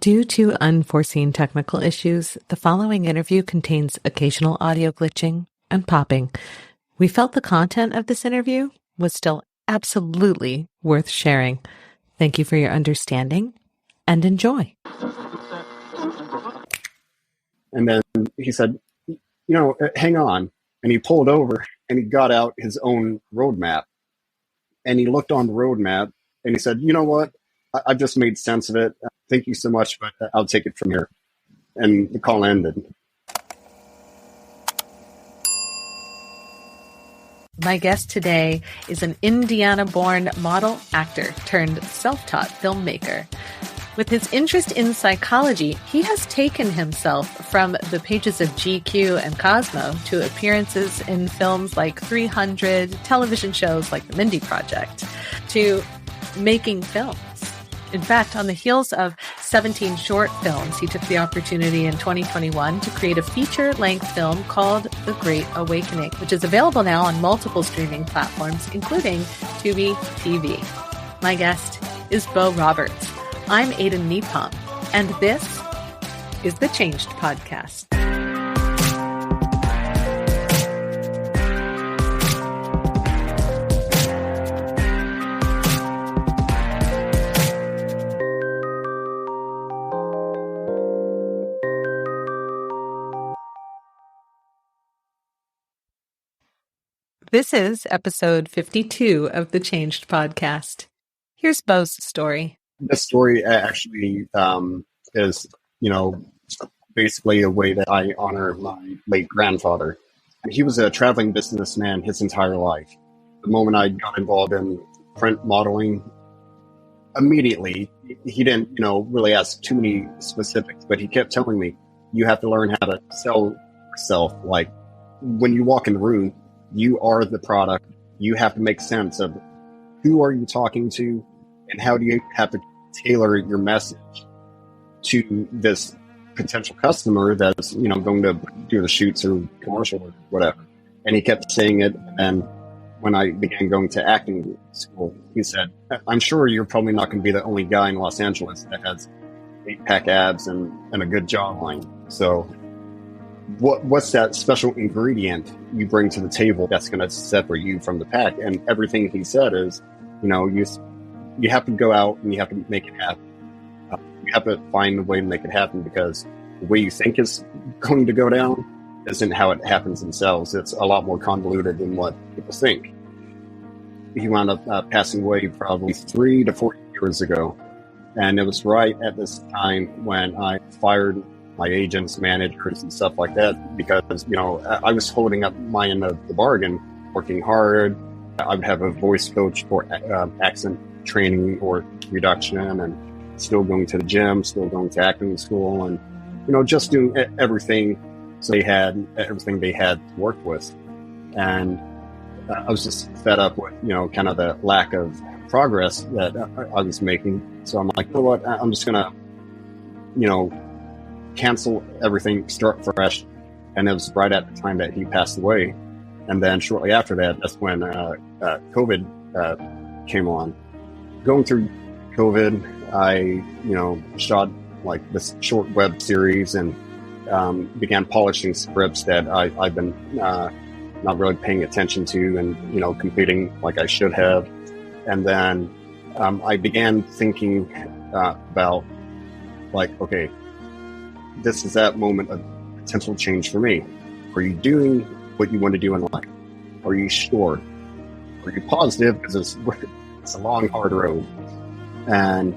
Due to unforeseen technical issues, the following interview contains occasional audio glitching and popping. We felt the content of this interview was still absolutely worth sharing. Thank you for your understanding and enjoy. And then he said, hang on. And he pulled over and he got out his own roadmap. And he looked on the roadmap and he said, you know what? I've just made sense of it. Thank you so much, but I'll take it from here. And the call ended. My guest today is an Indiana-born model, actor, turned self-taught filmmaker. With his interest in psychology, he has taken himself from the pages of GQ and Cosmo to appearances in films like 300, television shows like The Mindy Project, to making films. In fact, on the heels of 17 short films, he took the opportunity in 2021 to create a feature-length film called The Great Awakening, which is available now on multiple streaming platforms, including Tubi TV. My guest is Beau Roberts. I'm Aidan Nepom, and this is the Changed Podcast. This is episode 52 of the Changed Podcast. Here's Beau's story. This story actually is, basically a way that I honor my late grandfather. He was a traveling businessman his entire life. The moment I got involved in print modeling, immediately, he didn't, really ask too many specifics, but he kept telling me, you have to learn how to sell yourself. Like, when you walk in the room, you are the product. You have to make sense of who are you talking to and how do you have to tailor your message to this potential customer that's, going to do the shoots or commercial or whatever. And he kept saying it. And when I began going to acting school, he said, I'm sure you're probably not going to be the only guy in Los Angeles that has 8-pack abs and a good jawline. So what's that special ingredient you bring to the table that's going to separate you from the pack? And everything he said is, you have to go out and you have to make it happen. You have to find a way to make it happen, because the way you think is going to go down isn't how it happens themselves. It's a lot more convoluted than what people think. He wound up passing away probably 3 to 4 years ago. And it was right at this time when I fired my agents, managers, and stuff like that, because, I was holding up my end of the bargain, working hard. I would have a voice coach for accent training or reduction, and still going to the gym, still going to acting school, and, just doing everything. So they had everything they had to work with. And I was just fed up with, kind of the lack of progress that I was making. So I'm like, you know what, I'm just going to, cancel everything, start fresh. And it was right at the time that he passed away. And then shortly after that, that's when COVID came on. Going through COVID, I, shot like this short web series and began polishing scripts that I've been not really paying attention to and, completing like I should have. And then I began thinking about like, okay, this is that moment of potential change for me. Are you doing what you want to do in life? Are you sure? Are you positive? Because it's a long, hard road. And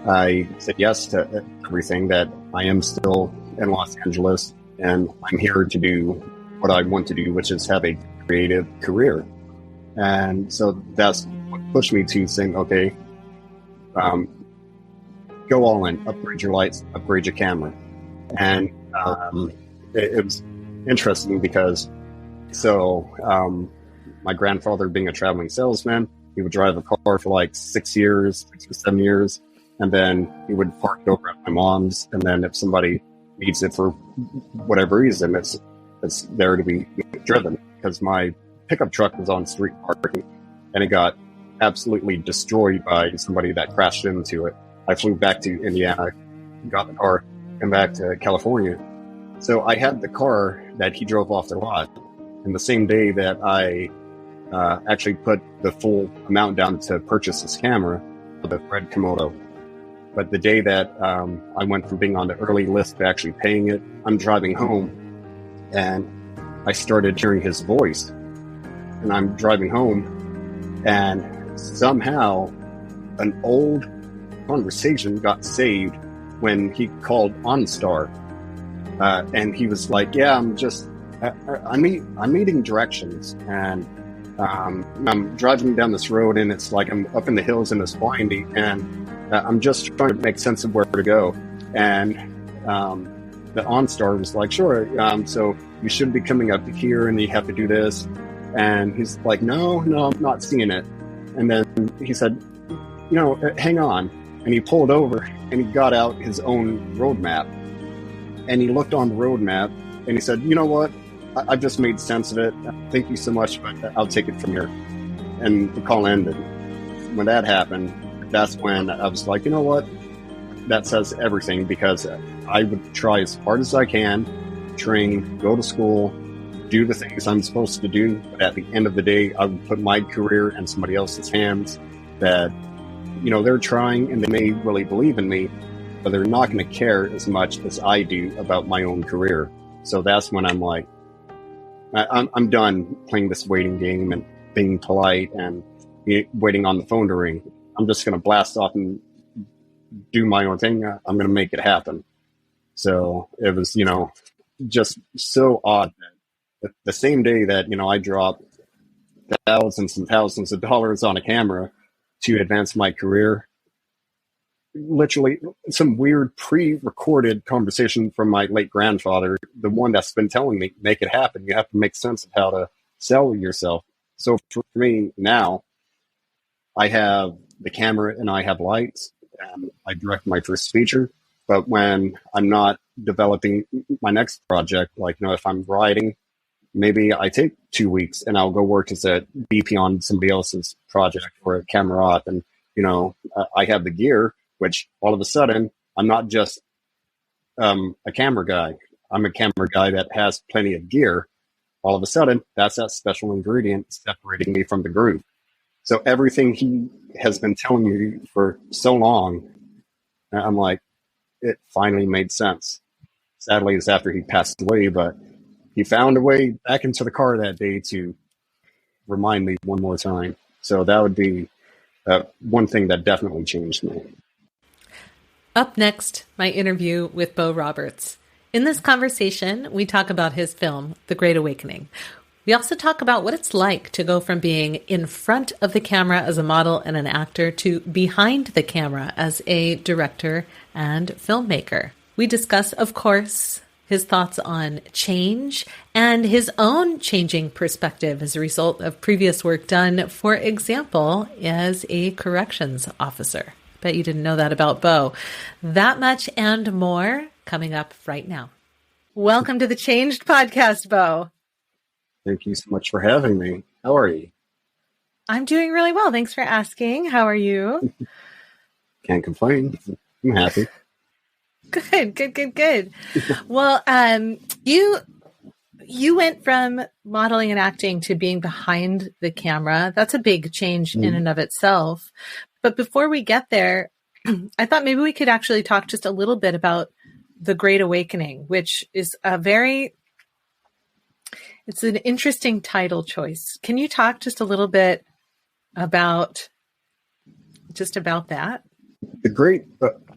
I said yes to everything, that I am still in Los Angeles and I'm here to do what I want to do, which is have a creative career. And so that's what pushed me to saying, okay, go all in, upgrade your lights, upgrade your camera. And it was interesting because my grandfather, being a traveling salesman, he would drive a car for like 6 years, 6 or 7 years, and then he would park it over at my mom's. And then if somebody needs it for whatever reason, it's there to be driven, because my pickup truck was on street parking and it got absolutely destroyed by somebody that crashed into it. I flew back to Indiana, got the car, came back to California. So I had the car that he drove off the lot. And the same day that I actually put the full amount down to purchase this camera, the red Komodo. But the day that I went from being on the early list to actually paying it, I'm driving home and I started hearing his voice. And I'm driving home and somehow an old conversation got saved when he called OnStar. And he was like, yeah, I'm needing directions. And I'm driving down this road and it's like I'm up in the hills in this windy and I'm just trying to make sense of where to go. And the OnStar was like, sure, so you should be coming up here and you have to do this. And he's like, no, I'm not seeing it. And then he said, hang on. And he pulled over and he got out his own road map. And he looked on the road map and he said, you know what? I've just made sense of it. Thank you so much, but I'll take it from here. And the call ended. When that happened, that's when I was like, you know what? That says everything, because I would try as hard as I can, train, go to school, do the things I'm supposed to do. But at the end of the day, I would put my career in somebody else's hands that, they're trying and they may really believe in me, but they're not going to care as much as I do about my own career. So that's when I'm like, I'm done playing this waiting game and being polite and waiting on the phone to ring. I'm just going to blast off and do my own thing. I'm going to make it happen. So it was, just so odd that the same day that, I dropped thousands and thousands of dollars on a camera to advance my career, literally some weird pre-recorded conversation from my late grandfather, the one that's been telling me, make it happen. You have to make sense of how to sell yourself. So for me now, I have the camera and I have lights and I direct my first feature. But when I'm not developing my next project, like, if I'm writing, maybe I take 2 weeks and I'll go work as a BP on somebody else's project or a camera op. And, I have the gear, which all of a sudden, I'm not just a camera guy. I'm a camera guy that has plenty of gear. All of a sudden, that's that special ingredient separating me from the group. So everything he has been telling me for so long, I'm like, it finally made sense. Sadly, it's after he passed away, but he found a way back into the car that day to remind me one more time. So that would be one thing that definitely changed me. Up next, my interview with Beau Roberts. In this conversation, we talk about his film, The Great Awakening. We also talk about what it's like to go from being in front of the camera as a model and an actor to behind the camera as a director and filmmaker. We discuss, of course, his thoughts on change and his own changing perspective as a result of previous work done, for example, as a corrections officer. Bet you didn't know that about Beau. That much and more coming up right now. Welcome to the Changed Podcast, Beau. Thank you so much for having me. How are you? I'm doing really well. Thanks for asking. How are you? Can't complain. I'm happy. Good. Well, you went from modeling and acting to being behind the camera. That's a big change in and of itself. But before we get there, I thought maybe we could actually talk just a little bit about The Great Awakening, which is it's an interesting title choice. Can you talk just a little bit about that? The Great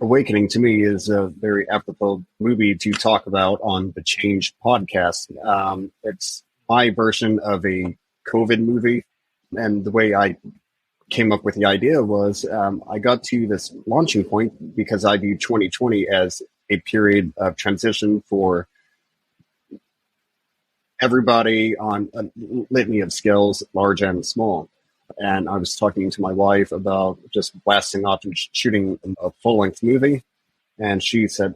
Awakening to me is a very apropos movie to talk about on the Changed podcast. It's my version of a COVID movie. And the way I came up with the idea was I got to this launching point because I view 2020 as a period of transition for everybody on a litany of skills, large and small. And I was talking to my wife about just blasting off and shooting a full-length movie. And she said,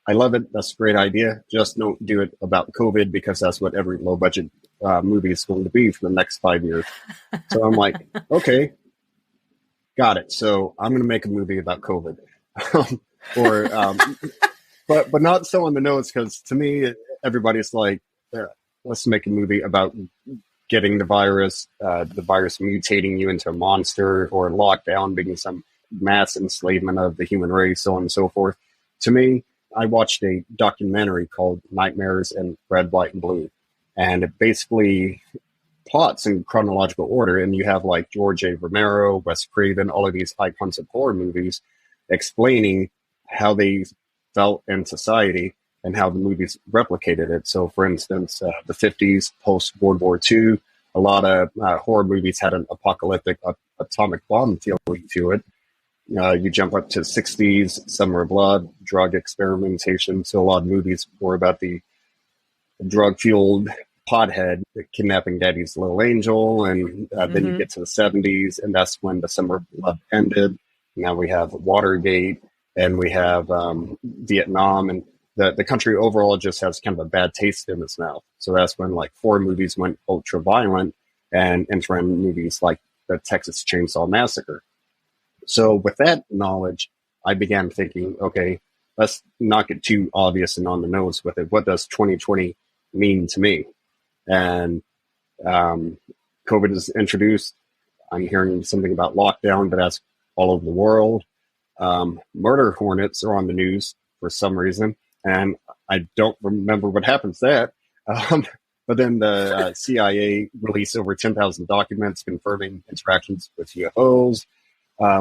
I love it. That's a great idea. Just don't do it about COVID, because that's what every low-budget movie is going to be for the next 5 years. So I'm like, okay, got it. So I'm going to make a movie about COVID. or but not so on the nose, because to me, everybody's like, let's make a movie about getting the virus mutating you into a monster, or lockdown being some mass enslavement of the human race, so on and so forth. To me, I watched a documentary called Nightmares in Red, White, and Blue, and it basically plots in chronological order, and you have like George A. Romero, Wes Craven, all of these icons of horror movies explaining how they felt in society and how the movies replicated it. So, for instance, the 50s, post-World War II, a lot of horror movies had an apocalyptic atomic bomb theory to it. You jump up to 60s, Summer of Blood, drug experimentation. So a lot of movies were about the drug-fueled pothead kidnapping Daddy's little angel. And then you get to the 70s, and that's when the Summer of Blood ended. Now we have Watergate, and we have Vietnam, and the country overall just has kind of a bad taste in its mouth. So that's when like horror movies went ultra violent, and entering movies like the Texas Chainsaw Massacre. So with that knowledge, I began thinking, okay, let's not get too obvious and on the nose with it. What does 2020 mean to me? And COVID is introduced. I'm hearing something about lockdown, but that's all over the world. Murder hornets are on the news for some reason, and I don't remember what happens to that. But then the CIA released over 10,000 documents confirming interactions with UFOs.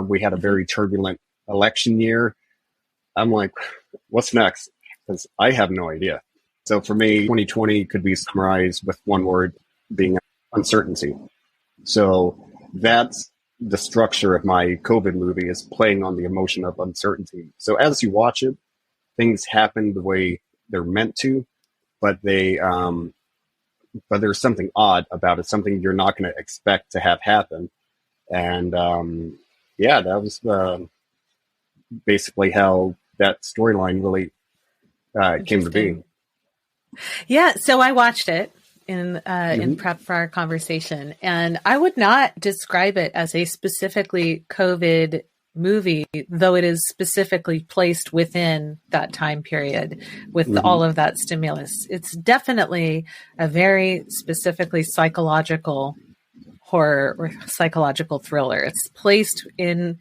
We had a very turbulent election year. I'm like, what's next? Because I have no idea. So for me, 2020 could be summarized with one word, being uncertainty. So that's the structure of my COVID movie, is playing on the emotion of uncertainty. So as you watch it, things happen the way they're meant to, but but there's something odd about it, something you're not going to expect to have happen. And that was basically how that storyline really came to be. Yeah, so I watched it in prep for our conversation, and I would not describe it as a specifically COVID movie, though it is specifically placed within that time period with all of that stimulus. It's definitely a very specifically psychological horror or psychological thriller. It's placed in,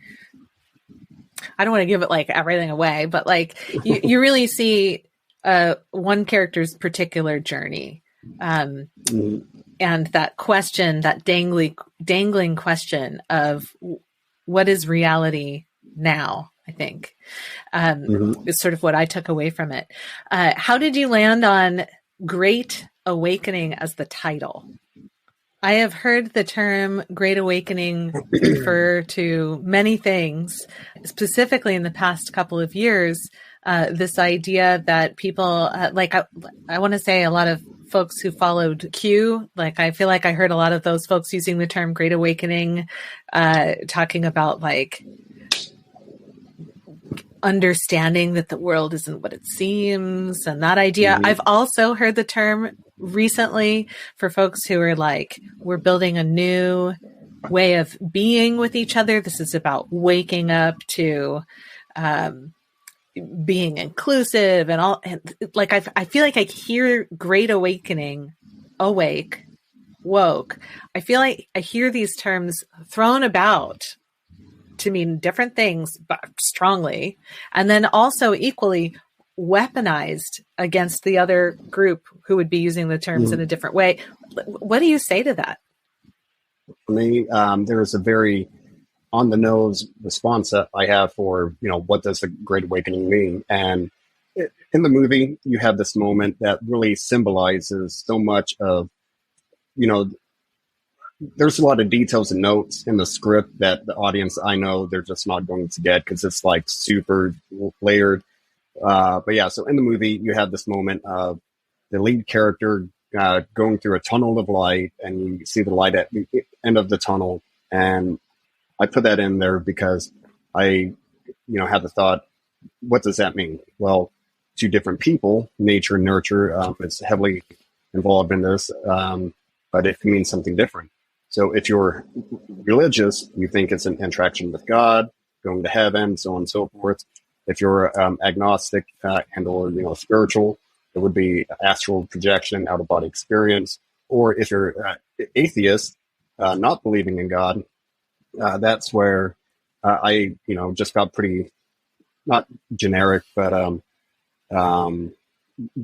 I don't want to give it like everything away, but like you really see one character's particular journey. And that question, that dangling question of what is reality now, I think, is sort of what I took away from it. How did you land on Great Awakening as the title? I have heard the term Great Awakening refer to many things, specifically in the past couple of years. This idea that people, I want to say a lot of folks who followed Q, like I feel like I heard a lot of those folks using the term Great Awakening, talking about like understanding that the world isn't what it seems, and that idea. I've also heard the term recently for folks who are like, we're building a new way of being with each other. This is about waking up to being inclusive and all. And like I feel like I hear Great Awakening, awake, woke. I feel like I hear these terms thrown about to mean different things, but strongly, and then also equally weaponized against the other group who would be using the terms in a different way. What do you say to that? For me, there is a very on the nose response that I have for, what does the Great Awakening mean? And in the movie, you have this moment that really symbolizes so much of, there's a lot of details and notes in the script that the audience, I know, they're just not going to get because it's like super layered. But yeah, so in the movie, you have this moment of the lead character going through a tunnel of light, and you see the light at the end of the tunnel. And I put that in there because I, had the thought, what does that mean? Well, two different people, nature and nurture, is heavily involved in this, but it can mean something different. So if you're religious, you think it's an interaction with God, going to heaven, so on and so forth. If you're agnostic and or spiritual, it would be astral projection, out of body experience. Or if you're atheist, not believing in God, that's where I just got pretty not generic, but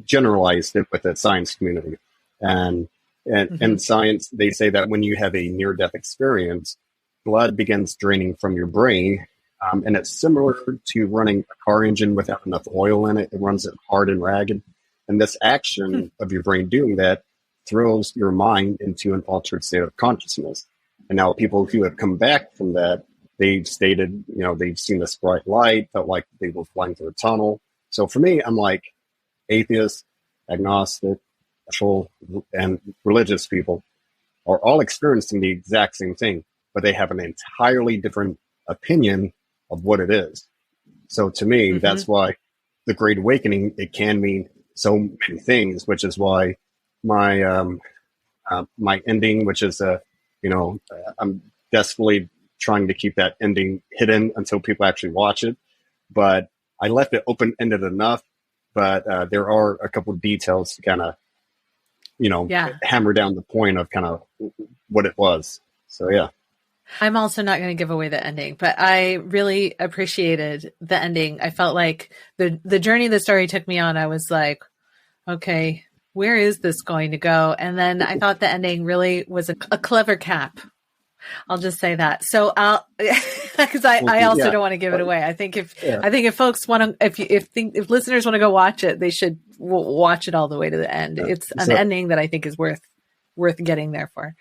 generalized it with the science community. And in science, they say that when you have a near-death experience, blood begins draining from your brain. And it's similar to running a car engine without enough oil in it. It runs it hard and ragged. And this action of your brain doing that throws your mind into an altered state of consciousness. And now people who have come back from that, they've stated, they've seen this bright light, felt like they were flying through a tunnel. So for me, I'm like atheist, agnostic, and religious people are all experiencing the exact same thing, but they have an entirely different opinion of what it is. So to me, that's why the Great Awakening, it can mean so many things, which is why my my ending, which is I'm desperately trying to keep that ending hidden until people actually watch it. But I left it open-ended enough, but there are a couple of details to kind of, hammer down the point of kind of what it was. So, yeah. I'm also not going to give away the ending, but I really appreciated the ending. I felt like the journey the story took me on, I was like, okay, where is this going to go? And then I thought the ending really was a clever cap. I'll just say that. So because I also don't want to give it away. I think if folks want to, if listeners want to go watch it, they should watch it all the way to the end. It's an ending that I think is worth getting there for.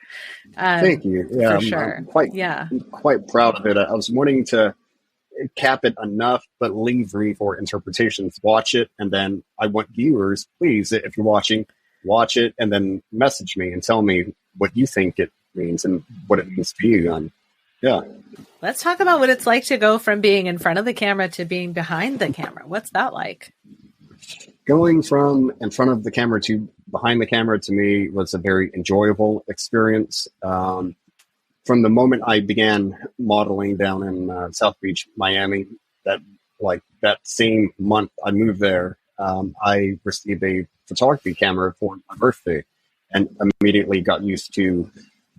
Thank you. Yeah, for sure. I'm quite proud of it. I was wanting to cap it enough, but leave room for interpretations. Watch it, and then I want viewers, please, if you're watching, watch it, and then message me and tell me what you think it means and what it means to you. And let's talk about what it's like to go from being in front of the camera to being behind the camera. What's that like? Going from in front of the camera to behind the camera, to me, was a very enjoyable experience. From the moment I began modeling down in South Beach, Miami, that same month I moved there, I received a photography camera for my birthday and immediately got used to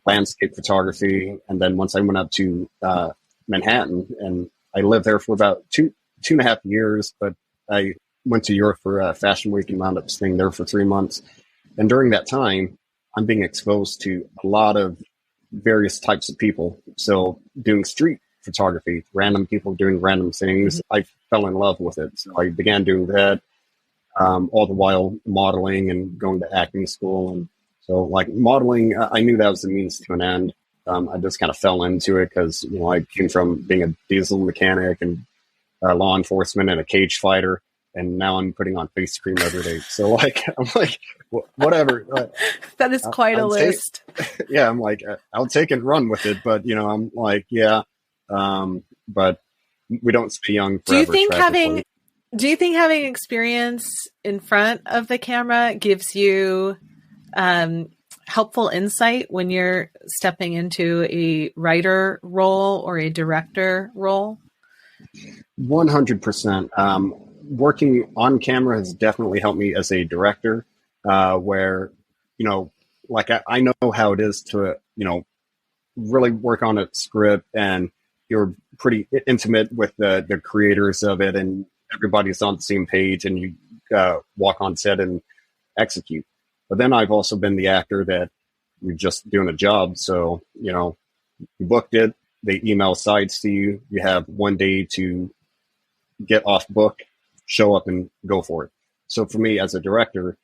landscape photography. And then once I went up to Manhattan, and I lived there for about two and a half years, but I went to Europe for Fashion Week and wound up staying there for 3 months. And during that time, I'm being exposed to a lot of various types of people. So doing street photography, random people doing random things, I fell in love with it. So I began doing that, all the while modeling and going to acting school. And so like modeling, I knew that was the means to an end. I just kind of fell into it because, I came from being a diesel mechanic and law enforcement and a cage fighter. And now I'm putting on face cream every day. So I'm like, whatever. That is quite a list. Yeah, I'm like, I'll take and run with it. But, I'm like, but we don't stay young forever. Do you think having experience in front of the camera gives you helpful insight when you're stepping into a writer role or a director role? 100%. Working on camera has definitely helped me as a director, where, I know how it is to, really work on a script, and you're pretty intimate with the creators of it, and everybody's on the same page, and you walk on set and execute. But then I've also been the actor that you're just doing a job. So, you booked it, they email sides to you. You have 1 day to get off book, show up and go for it. So for me as a director,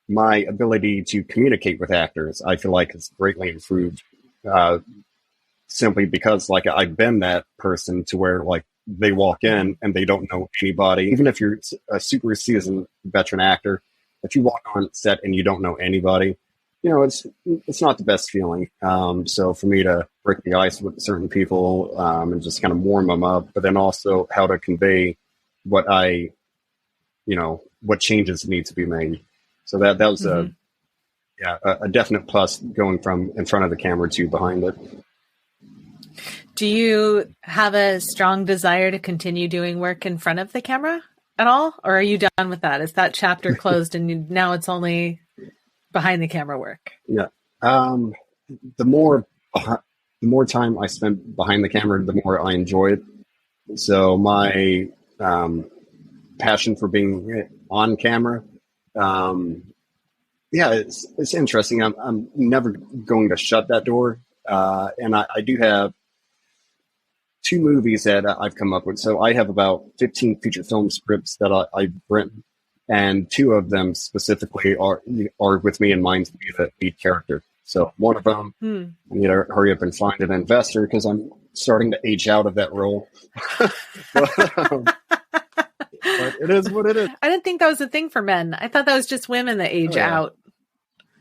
my ability to communicate with actors, I feel like has greatly improved, simply because I've been that person to where they walk in and they don't know anybody. Even if you're a super seasoned veteran actor, if you walk on set and you don't know anybody, it's not the best feeling. So for me to break the ice with certain people, and just kind of warm them up, but then also how to convey what what changes need to be made. So that was a definite plus going from in front of the camera to behind it. Do you have a strong desire to continue doing work in front of the camera at all? Or are you done with that? Is that chapter closed and now it's only behind the camera work? Yeah. The more time I spend behind the camera, the more I enjoy it. So my passion for being on camera, it's interesting. I'm never going to shut that door. And I do have 2 movies that I've come up with. So I have about 15 feature film scripts that I've written, and 2 of them specifically are with me in mind to be the lead character. So one of them, I need to hurry up and find an investor because I'm starting to age out of that role. But it is what it is. I didn't think that was a thing for men. I thought that was just women that age out.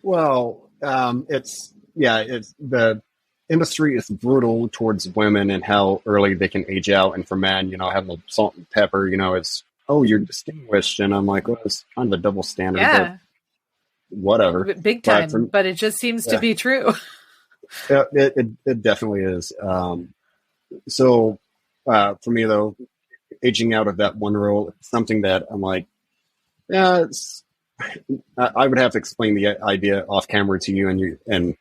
Well, it's the industry is brutal towards women and how early they can age out. And for men, having the salt and pepper, it's, oh, you're distinguished. And I'm like, well, it's kind of a double standard. Yeah. But whatever. Big time. But it just seems to be true. Yeah, it definitely is. So for me, though, aging out of that one role, it's something that I'm like, yeah, I would have to explain the idea off camera to you, and it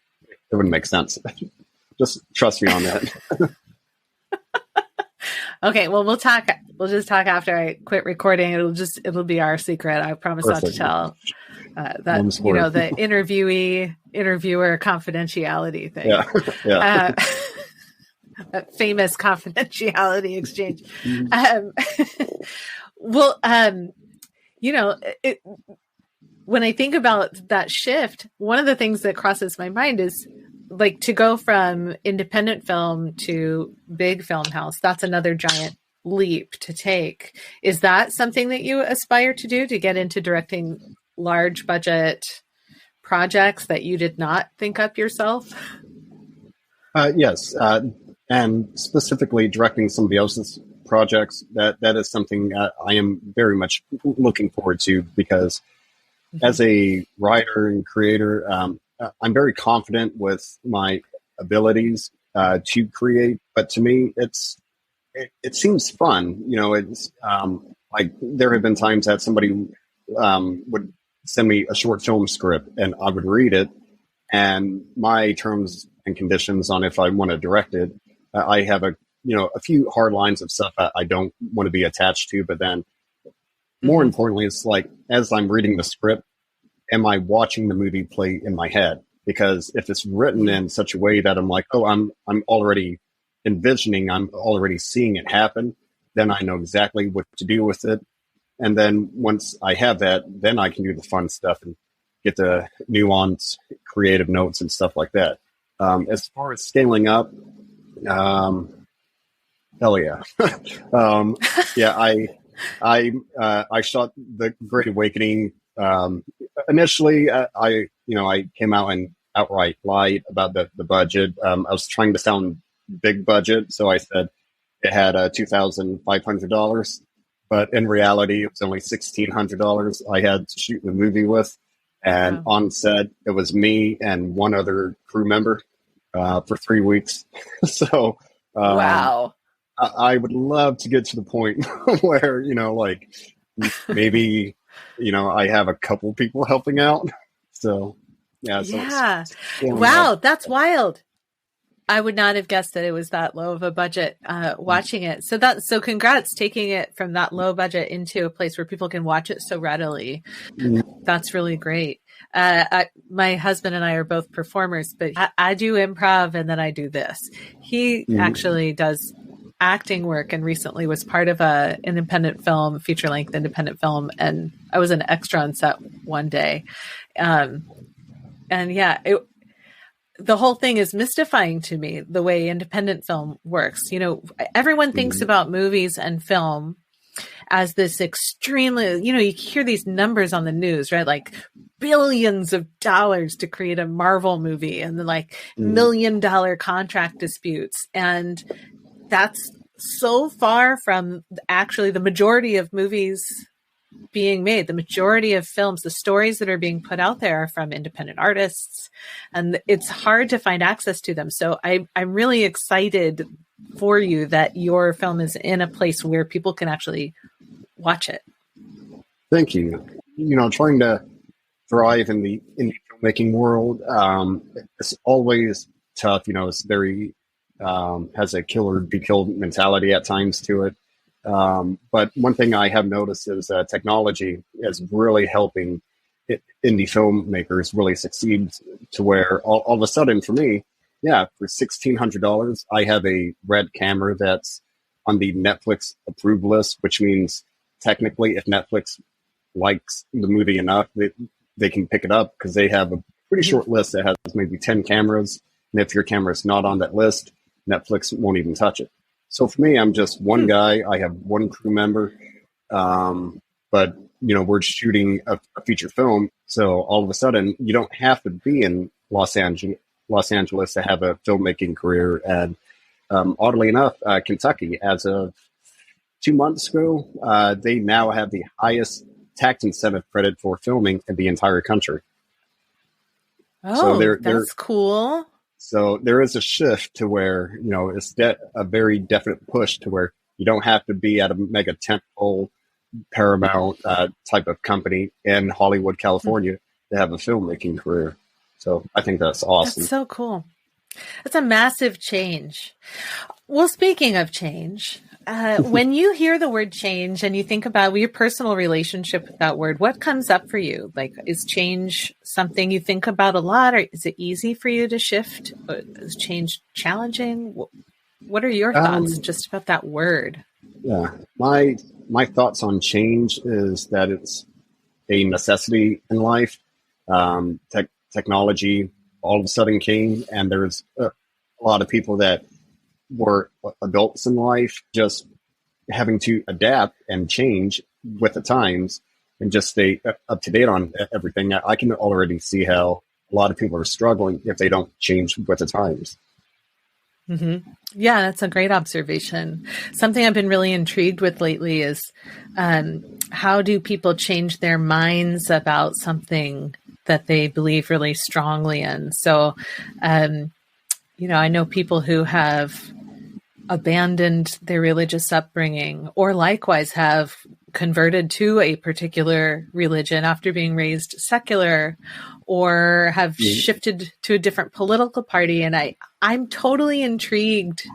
wouldn't make sense. Just trust me on that. Okay, well, we'll talk. We'll just talk after I quit recording. It'll be our secret. I promise not to tell that, the interviewer confidentiality thing. Yeah. That famous confidentiality exchange. When I think about that shift, one of the things that crosses my mind is like to go from independent film to big film house. That's another giant leap to take. Is that something that you aspire to do, to get into directing large budget projects that you did not think up yourself? Yes. And specifically directing somebody else's projects, that is something I am very much looking forward to, because as a writer and creator, I'm very confident with my abilities to create. But to me, it seems fun. It's like there have been times that somebody would send me a short film script and I would read it, and my terms and conditions on if I want to direct it, I have a few hard lines of stuff I don't want to be attached to. But then more importantly, it's like, as I'm reading the script, am I watching the movie play in my head? Because if it's written in such a way that I'm like, oh, I'm already envisioning, I'm already seeing it happen, then I know exactly what to do with it. And then once I have that, then I can do the fun stuff and get the nuance, creative notes and stuff like that. As far as scaling up, hell yeah. I shot The Great Awakening. Initially, I came out and outright lied about the budget. I was trying to sound big budget, so I said it had $2,500, but in reality, it was only $1,600 I had to shoot the movie with. And on set, it was me and one other crew member for 3 weeks. So, wow. I would love to get to the point where, maybe, I have a couple people helping out. So, yeah. Wow. That's wild. I would not have guessed that it was that low of a budget watching it. So congrats taking it from that low budget into a place where people can watch it so readily. That's really great. My husband and I are both performers, but I do improv and then I do this. He actually does acting work and recently was part of an independent film, feature-length independent film, and I was an extra on set one day. The whole thing is mystifying to me, the way independent film works. Everyone thinks about movies and film as this extremely, you hear these numbers on the news, right? Like billions of dollars to create a Marvel movie, and then like $1 million contract disputes. And that's so far from actually the majority of movies being made. The majority of films, the stories that are being put out there are from independent artists, and it's hard to find access to them. So I'm really excited for you that your film is in a place where people can actually watch it. Thank you. Trying to thrive in the indie filmmaking world, it's always tough. It's very has a kill or be killed mentality at times to it. But one thing I have noticed is technology is really helping indie filmmakers really succeed to where all of a sudden for me, for $1,600, I have a red camera that's on the Netflix approved list, which means technically if Netflix likes the movie enough, they can pick it up because they have a pretty short list that has maybe 10 cameras. And if your camera is not on that list, Netflix won't even touch it. So for me, I'm just one guy. I have one crew member, but we're shooting a feature film. So all of a sudden, you don't have to be in Los Angeles to have a filmmaking career. And oddly enough, Kentucky, as of 2 months ago, they now have the highest tax incentive credit for filming in the entire country. Oh, so that's cool. So there is a shift to where, it's a very definite push to where you don't have to be at a mega tentpole Paramount type of company in Hollywood, California to have a filmmaking career. So I think that's awesome. That's so cool. That's a massive change. Well, speaking of change, when you hear the word change and you think about your personal relationship with that word, what comes up for you? Like, is change something you think about a lot, or is it easy for you to shift? Is change challenging? What are your thoughts just about that word? Yeah, my thoughts on change is that it's a necessity in life. Technology all of a sudden came, and there's a lot of people that were adults in life just having to adapt and change with the times and just stay up to date on everything. I can already see how a lot of people are struggling if they don't change with the times. Mm-hmm. Yeah, that's a great observation. Something I've been really intrigued with lately is how do people change their minds about something that they believe really strongly in? So, I know people who have abandoned their religious upbringing or likewise have converted to a particular religion after being raised secular, or have shifted to a different political party. And I'm totally intrigued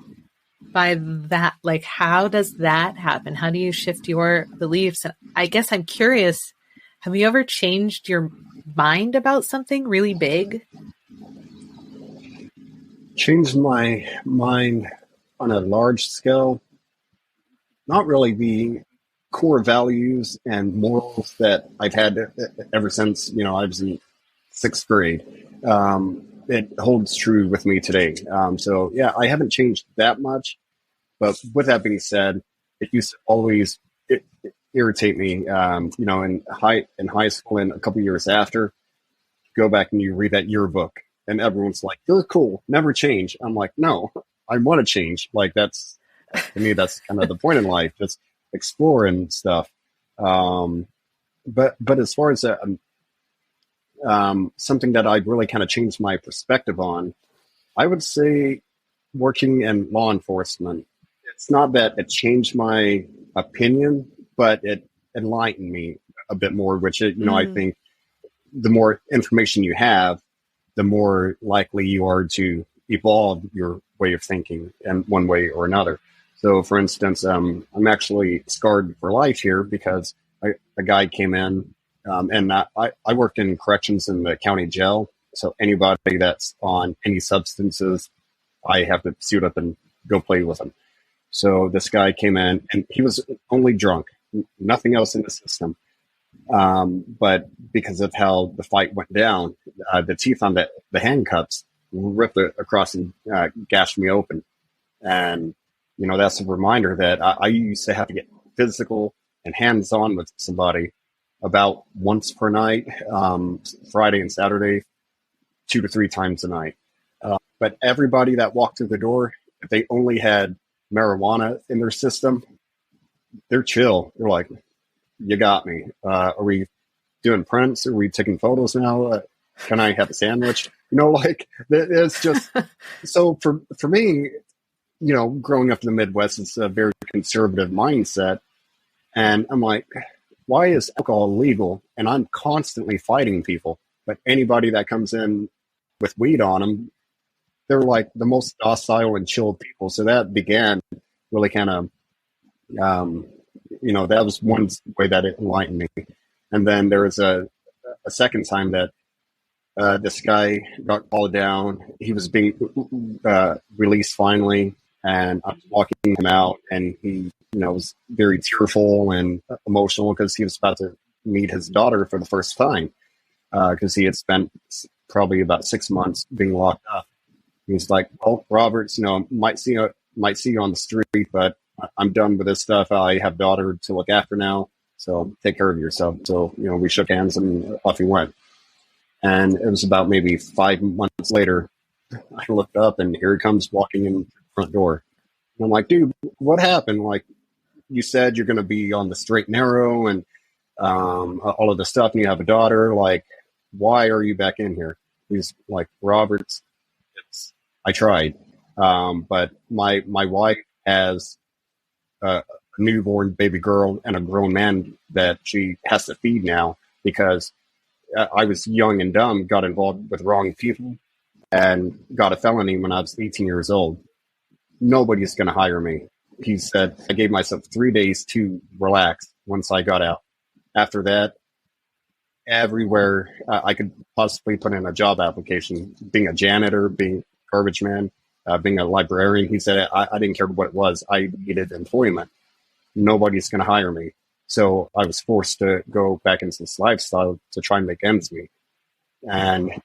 by that. Like, how does that happen? How do you shift your beliefs? And I guess I'm curious, have you ever changed your mind about something really big? Changed my mind on a large scale? Not really. The core values and morals that I've had ever since, I was in 6th grade. It holds true with me today. So I haven't changed that much. But with that being said, it used to always irritate me. In high school and a couple years after, go back and you read that yearbook, and everyone's like, "You're cool, never change." I'm like, no, I want to change. Like, that's, to me, that's kind of the point in life, just exploring stuff. But as far as something that I really kind of changed my perspective on, I would say working in law enforcement. It's not that it changed my opinion, but it enlightened me a bit more, which, I think the more information you have, the more likely you are to evolve your way of thinking in one way or another. So, for instance, I'm actually scarred for life here because a guy came in, and I worked in corrections in the county jail. So anybody that's on any substances, I have to suit up and go play with them. So this guy came in, and he was only drunk, nothing else in the system. But because of how the fight went down, the teeth on the handcuffs ripped across and gashed me open. And, that's a reminder that I used to have to get physical and hands-on with somebody about once per night, Friday and Saturday, 2 to 3 times a night. But everybody that walked through the door, if they only had marijuana in their system, they're chill. They're like, you got me. Are we doing prints? Are we taking photos now? Can I have a sandwich? Like it's just so for me, growing up in the Midwest, it's a very conservative mindset. And I'm like, why is alcohol legal? And I'm constantly fighting people. But anybody that comes in with weed on them, they're like the most docile and chilled people. So that began really kind of, that was one way that it enlightened me. And then there was a second time that this guy got called down. He was being released finally, and I was walking him out, and he, was very tearful and emotional because he was about to meet his daughter for the first time because he had spent probably about 6 months being locked up. He's like, "Well, Roberts, might see you on the street, but I'm done with this stuff. I have daughter to look after now, so take care of yourself." So, we shook hands and off he went. And it was about maybe 5 months later, I looked up and here he comes walking in the front door. And I'm like, "Dude, what happened? Like, you said you're going to be on the straight and narrow and all of this stuff, and you have a daughter. Like, why are you back in here?" He's like, "Roberts, I tried, but my wife has a newborn baby girl and a grown man that she has to feed now because I was young and dumb, got involved with wrong people, and got a felony when I was 18 years old. Nobody's going to hire me." He said, "I gave myself 3 days to relax once I got out. After that, everywhere I could possibly put in a job application, being a janitor, being a garbage man, being a librarian." He said, I didn't care what it was. I needed employment. Nobody's going to hire me. So I was forced to go back into this lifestyle to try and make ends meet. And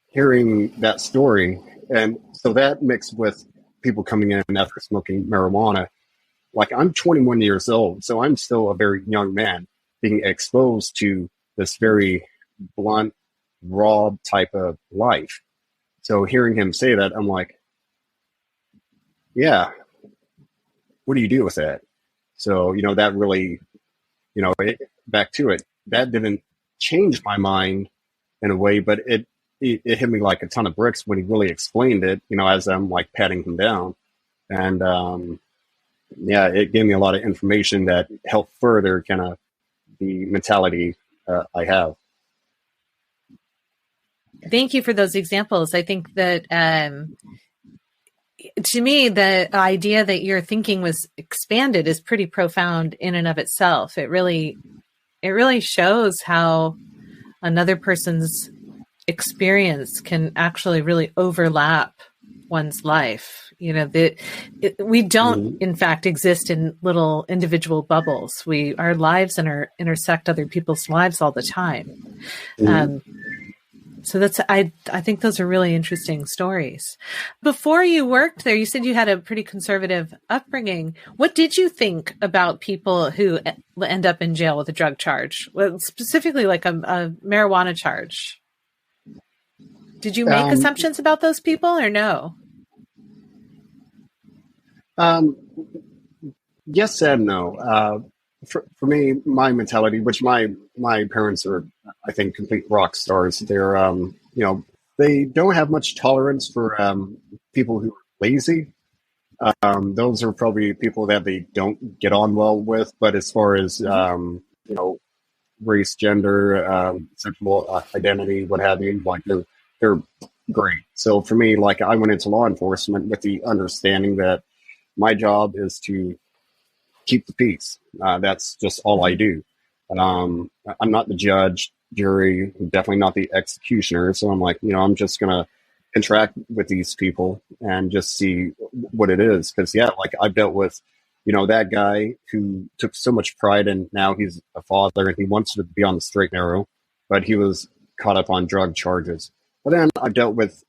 hearing that story, and so that mixed with people coming in after smoking marijuana, like I'm 21 years old, so I'm still a very young man being exposed to this very blunt, raw type of life. So hearing him say that, I'm like, yeah, what do you do with that? So, that really, back to it, that didn't change my mind in a way, but it hit me like a ton of bricks when he really explained it, as I'm like patting him down. And it gave me a lot of information that helped further kind of the mentality I have. Thank you for those examples. I think that to me, the idea that your thinking was expanded is pretty profound in and of itself. It really shows how another person's experience can actually really overlap one's life. We don't, in fact, exist in little individual bubbles. Our lives intersect other people's lives all the time. So I think those are really interesting stories. Before you worked there, you said you had a pretty conservative upbringing. What did you think about people who end up in jail with a drug charge, specifically like a marijuana charge? Did you make assumptions about those people or no? Yes and no. For me, my mentality, which my parents are, I think, complete rock stars. They're, they don't have much tolerance for people who are lazy. Those are probably people that they don't get on well with. But as far as race, gender, sexual identity, what have you, like they're great. So for me, like I went into law enforcement with the understanding that my job is to keep the peace. That's just all I do. I'm not the judge, jury, definitely not the executioner. So I'm like, I'm just going to interact with these people and just see what it is. Because, like I've dealt with, that guy who took so much pride and now he's a father and he wants to be on the straight and narrow, but he was caught up on drug charges. But then I've dealt with,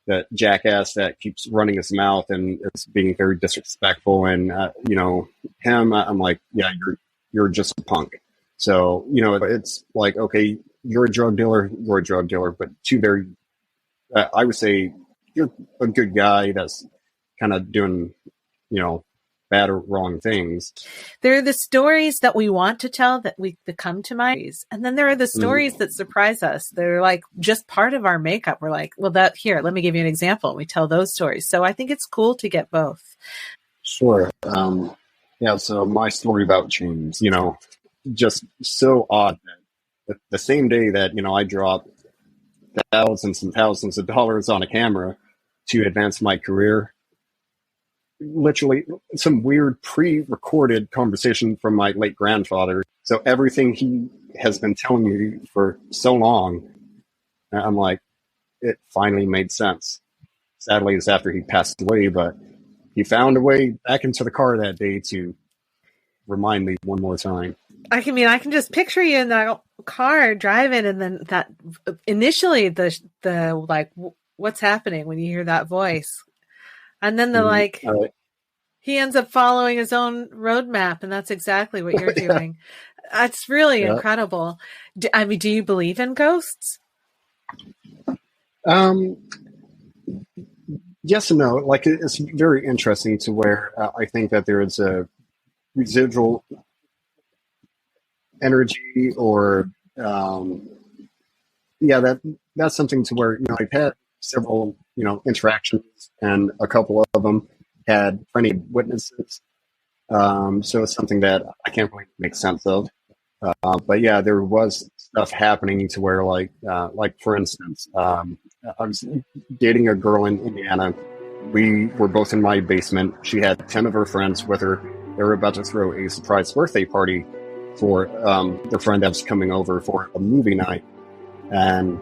the jackass that keeps running his mouth and is being very disrespectful. And, him, I'm like, yeah, you're just a punk. So, it's like, okay, you're a drug dealer, but two very, I would say you're a good guy that's kind of doing, bad or wrong things. There are the stories that we want to tell that come to mind. And then there are the stories that surprise us. They're like just part of our makeup. We're like, well, let me give you an example. We tell those stories. So I think it's cool to get both. Sure. Yeah, so my story about chains, just so odd that the same day that, I dropped thousands and thousands of dollars on a camera to advance my career, literally some weird pre-recorded conversation from my late grandfather. So everything he has been telling me for so long, I'm like, it finally made sense. Sadly, it's after he passed away, but he found a way back into the car that day to remind me one more time. I can just picture you in that car driving, and then that initially the like, what's happening when you hear that voice? And then he ends up following his own roadmap, and that's exactly what you're doing. That's really incredible. Do you believe in ghosts? Yes and no. Like, it's very interesting to where I think that there is a residual energy, or that's something to where I've had several interactions, and a couple of them had plenty of witnesses. So it's something that I can't really make sense of. But yeah, there was stuff happening to where, like for instance, I was dating a girl in Indiana. We were both in my basement. She had 10 of her friends with her. They were about to throw a surprise birthday party for their friend that was coming over for a movie night. And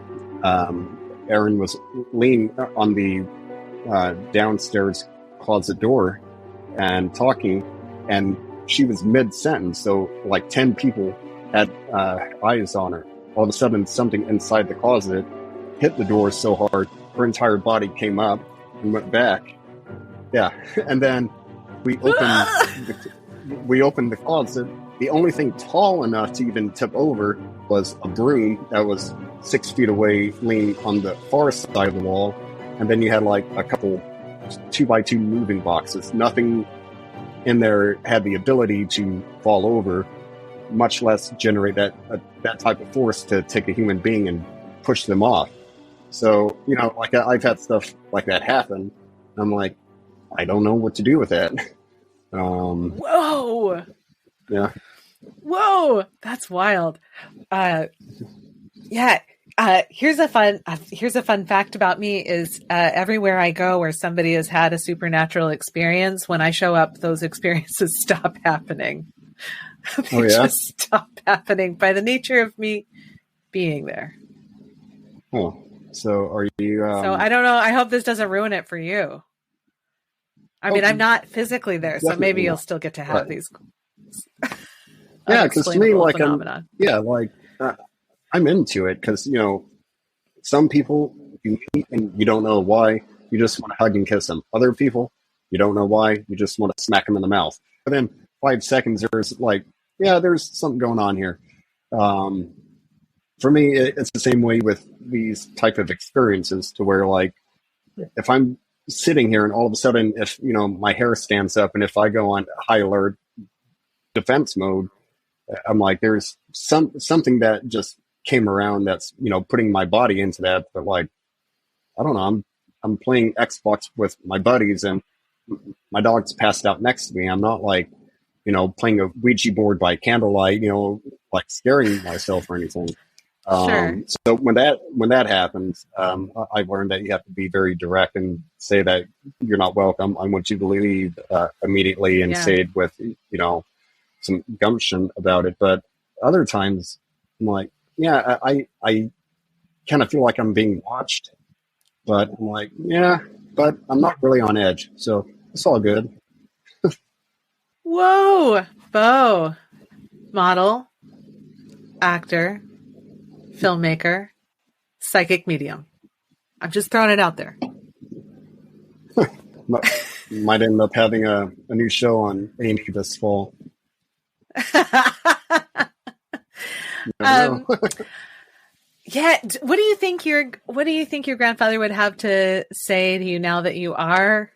Erin was leaning on the downstairs closet door and talking, and she was mid-sentence, so like 10 people had eyes on her. All of a sudden, something inside the closet hit the door so hard, her entire body came up and went back. Yeah, and then we opened the closet. The only thing tall enough to even tip over was a broom that was 6 feet away, leaning on the far side of the wall. And then you had like a couple 2x2 moving boxes. Nothing in there had the ability to fall over, much less generate that type of force to take a human being and push them off. So, like I've had stuff like that happen. I'm like, I don't know what to do with that. Whoa. Yeah. Whoa. That's wild. Yeah. Here's a fun fact about me is everywhere I go where somebody has had a supernatural experience, when I show up, those experiences stop happening. They just stop happening by the nature of me being there. Oh, so are you? So I don't know. I hope this doesn't ruin it for you. I mean, I'm not physically there, so maybe you'll still get to have these. Yeah, because to me, like, I'm into it because, some people you meet and you don't know why, you just want to hug and kiss them. Other people, you don't know why, you just want to smack them in the mouth. But then 5 seconds, there's like, there's something going on here. For me, it's the same way with these type of experiences to where, like, if I'm sitting here and all of a sudden, if, my hair stands up and if I go on high alert defense mode, I'm like, there's something that just came around that's, putting my body into that. But like, I don't know, I'm playing Xbox with my buddies and my dog's passed out next to me. I'm not like, playing a Ouija board by candlelight, like scaring myself or anything. Sure. So when that happens, I've learned that you have to be very direct and say that you're not welcome. I want you to leave immediately and say it with, some gumption about it. But other times I'm like, I kind of feel like I'm being watched, but I'm like, but I'm not really on edge. So it's all good. Whoa, Bo, model, actor, filmmaker, psychic medium. I'm just throwing it out there. Might end up having a new show on A&E this fall. Yeah. What do you think your grandfather would have to say to you now that you are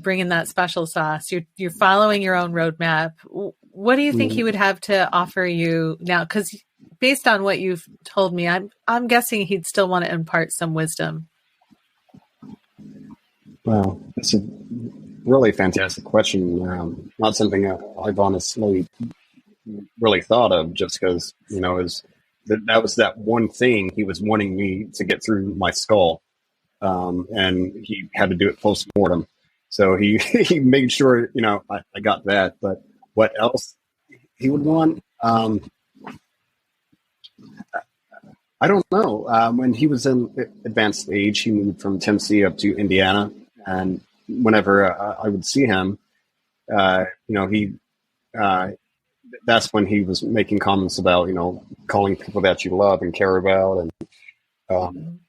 bringing that special sauce. You're following your own roadmap. What do you think he would have to offer you now? Because based on what you've told me, I'm guessing he'd still want to impart some wisdom. Well, it's a really fantastic question. Not something I've honestly really thought of, just because, that was that one thing he was wanting me to get through my skull. And he had to do it post-mortem. So he made sure, I got that. But what else he would want? I don't know. When he was in advanced age, he moved from Tennessee up to Indiana. And whenever I would see him, that's when he was making comments about, calling people that you love and care about, and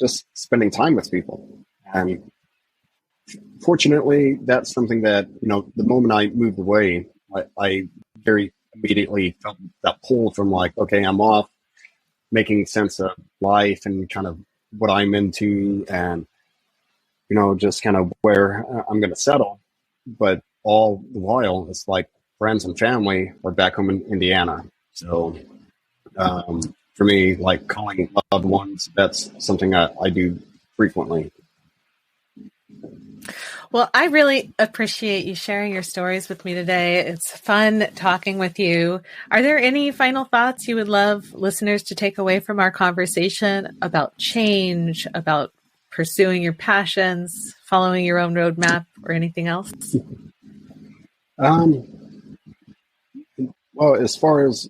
just spending time with people. And fortunately, that's something that, the moment I moved away, I very immediately felt that pull from like, okay, I'm off, making sense of life and kind of what I'm into, and, just kind of where I'm going to settle. But all the while, it's like friends and family are back home in Indiana. So for me, like calling loved ones, that's something I do frequently. Well, I really appreciate you sharing your stories with me today. It's fun talking with you. Are there any final thoughts you would love listeners to take away from our conversation about change, about pursuing your passions, following your own roadmap, or anything else? Well, as far as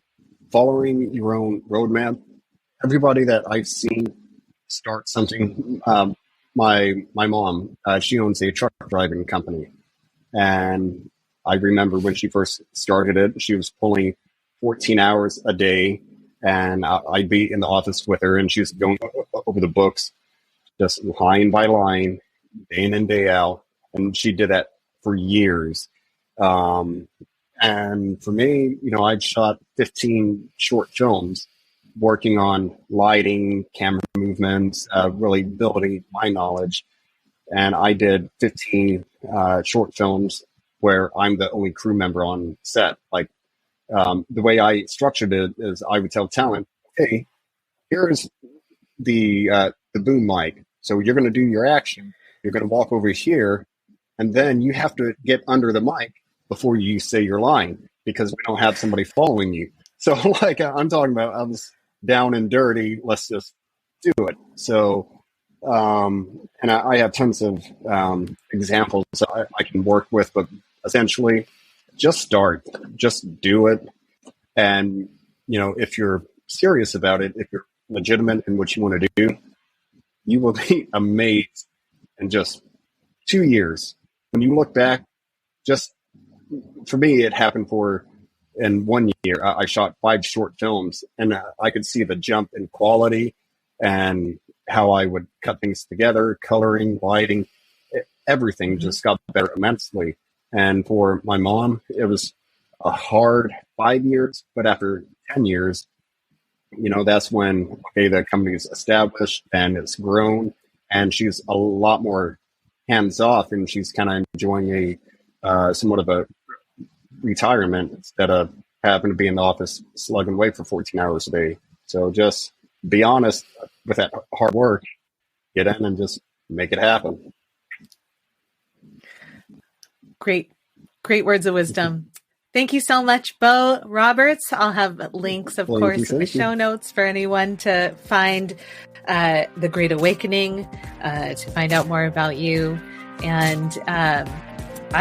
following your own roadmap, everybody that I've seen start something, my mom, she owns a truck driving company. And I remember when she first started it, she was pulling 14 hours a day, and I'd be in the office with her, and she was going over the books, just line by line, day in and day out. And she did that for years. And for me, I'd shot 15 short films, working on lighting, camera movements, really building my knowledge. And I did 15 short films where I'm the only crew member on set. Like, the way I structured it is I would tell talent, hey, here's the boom mic. So you're going to do your action. You're going to walk over here, and then you have to get under the mic before you say your line, because we don't have somebody following you. So like I'm talking about, I was down and dirty. Let's just do it. So, and I have tons of examples I can work with, but essentially just start, just do it. And, if you're serious about it, if you're legitimate in what you want to do, you will be amazed in just 2 years. When you look back, just for me, it happened in 1 year. I shot 5 short films, and I could see the jump in quality and how I would cut things together, coloring, lighting, everything just got better immensely. And for my mom, it was a hard 5 years, but after 10 years, that's when, the company's established and it's grown, and she's a lot more hands off, and she's kind of enjoying somewhat of a retirement instead of having to be in the office slugging away for 14 hours a day. So just be honest with that hard work, get in and just make it happen. Great words of wisdom. Thank you so much, Beau Roberts. I'll have links, of course, in the show notes for anyone to find The Great Awakening, to find out more about you. And I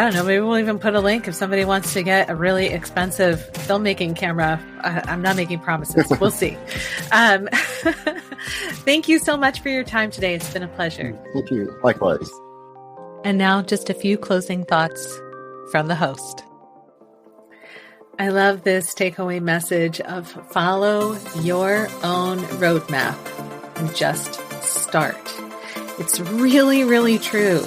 don't know, maybe we'll even put a link if somebody wants to get a really expensive filmmaking camera. I'm not making promises. We'll see. Thank you so much for your time today. It's been a pleasure. Thank you. Likewise. And now just a few closing thoughts from the host. I love this takeaway message of follow your own roadmap and just start. It's really, really true.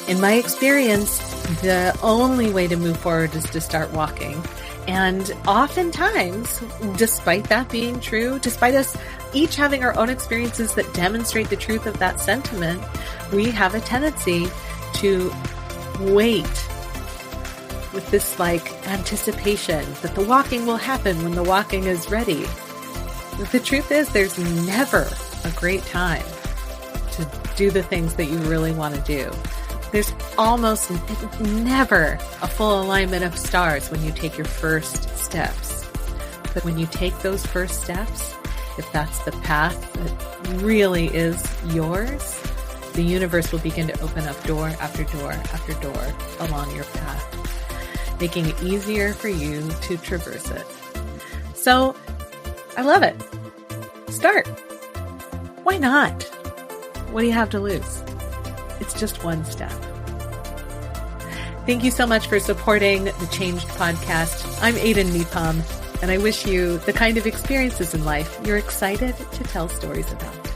In my experience, the only way to move forward is to start walking. And oftentimes, despite that being true, despite us each having our own experiences that demonstrate the truth of that sentiment, we have a tendency to wait with this anticipation that the walking will happen when the walking is ready. But the truth is, there's never a great time to do the things that you really want to do. There's almost never a full alignment of stars when you take your first steps. But when you take those first steps, if that's the path that really is yours, the universe will begin to open up door after door after door along your path, making it easier for you to traverse it. So, I love it. Start. Why not? What do you have to lose? It's just one step. Thank you so much for supporting the Changed podcast. I'm Aiden Nepom, and I wish you the kind of experiences in life you're excited to tell stories about.